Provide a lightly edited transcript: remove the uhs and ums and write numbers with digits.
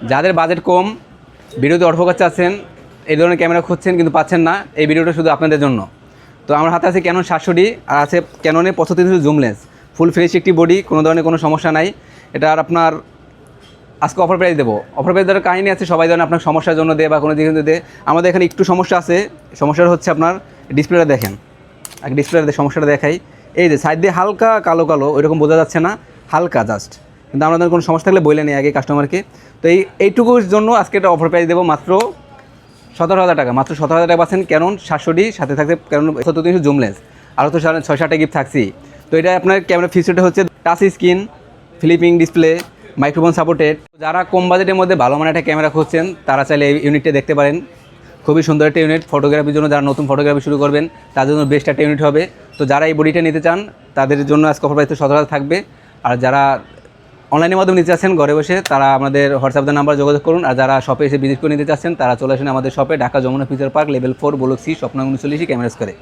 যাদের বাজেট কম, ভিডিওতে অর্থ করতে চাচ্ছেন, এই ধরনের ক্যামেরা খুঁজছেন কিন্তু পাচ্ছেন না, এই ভিডিওটা শুধু আপনাদের জন্য। তো আমার হাতে আছে ক্যানন 700D আর আছে ক্যাননের 75 জুম লেন্স, ফুল ফ্রেশ একটি বডি, কোনো ধরনের কোনো সমস্যা নাই। এটা আর আপনার আজকে অফার প্রাইস দেবো। অফার প্রাইস দেওয়ার কাহিনী আছে, সবাই ধরেন আপনার সমস্যার জন্য দেয় বা কোনো দিকে দেয়। আমাদের এখানে একটু সমস্যা আছে, সমস্যাটা হচ্ছে আপনার ডিসপ্লেটা দেখেন, এক ডিসপ্লেটা সমস্যাটা দেখাই। এই যে সাইড দিয়ে হালকা কালো কালো, ওইরকম বোঝা যাচ্ছে না, হালকা জাস্ট। কিন্তু আমাদের কোনো সমস্যা থাকলে বলে নেই আগে কাস্টমারকে। তো এইটুকুর জন্য আজকে একটা অফার প্রাইস দেবো মাত্র 17,000 টাকা। মাত্র 17,000 টাকা পাচ্ছেন ক্যানন 700D, সাথে থাকতে ক্যানন 75 জুম লেন্স, আরও তো 6-7টা গিফট থাকছি। তো এটা আপনার ক্যামেরা ফিচারটা হচ্ছে touch screen, flipping display, microphone supported. যারা কম বাজেটের মধ্যে ভালো মানের একটা ক্যামেরা খুঁজছেন তারা চাইলে এই ইউনিটটা দেখতে পারেন। খুবই সুন্দর একটা ইউনিট, ফটোগ্রাফির জন্য যারা নতুন ফটোগ্রাফি শুরু করবেন তাদের জন্য বেস্ট একটা ইউনিট হবে। তো যারা এই বডিটা নিতে চান তাদের জন্য আজকে অফার প্রাইস 17,000 থাকবে। আর যারা অনলাইনের মাধ্যমে নিতে চাচ্ছেন ঘরে বসে, তারা আমাদের হোয়াটসঅ্যাপ নাম্বার যোগাযোগ করুন। আর যারা শপে এসে ভিজিট করে নিতে চাচ্ছেন তারা চলে আসেন আমাদের শপে, Dhaka Jamuna future park, level 4, block C, Swapno 39 cameras করে।